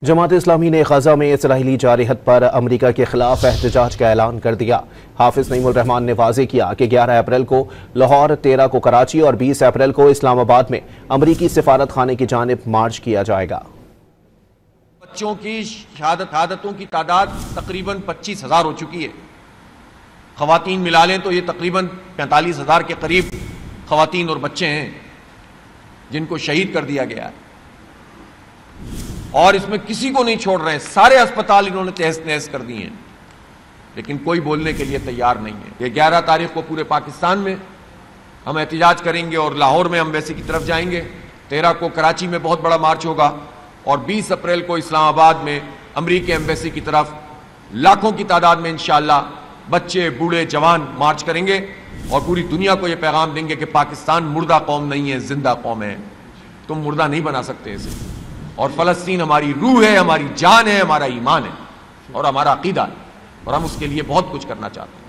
جماعت اسلامی نے غزہ میں اسرائیلی جارحیت پر امریکہ کے خلاف احتجاج کا اعلان کر دیا۔ حافظ نعیم الرحمان نے واضح کیا کہ 11 اپریل کو لاہور، 13 کو کراچی اور 20 اپریل کو اسلام آباد میں امریکی سفارت خانے کی جانب مارچ کیا جائے گا۔ بچوں کی شہادتوں کی تعداد تقریباً 25,000 ہو چکی ہے۔ خواتین ملا لیں تو یہ تقریباً 45,000 کے قریب خواتین اور بچے ہیں جن کو شہید کر دیا گیا ہے، اور اس میں کسی کو نہیں چھوڑ رہے ہیں۔ سارے اسپتال انہوں نے تہس نہس کر دیے ہیں، لیکن کوئی بولنے کے لیے تیار نہیں ہے۔ یہ 11 تاریخ کو پورے پاکستان میں ہم احتجاج کریں گے اور لاہور میں ہم ویسی کی طرف جائیں گے۔ 13 کو کراچی میں بہت بڑا مارچ ہوگا اور 20 اپریل کو اسلام آباد میں امریکی ایمبیسی کی طرف لاکھوں کی تعداد میں انشاءاللہ بچے، بوڑھے، جوان مارچ کریں گے اور پوری دنیا کو یہ پیغام دیں گے کہ پاکستان مردہ قوم نہیں ہے، زندہ قوم ہے۔ تم مردہ نہیں بنا سکتے اسے، اور فلسطین ہماری روح ہے، ہماری جان ہے، ہمارا ایمان ہے اور ہمارا عقیدہ ہے، اور ہم اس کے لیے بہت کچھ کرنا چاہتے ہیں۔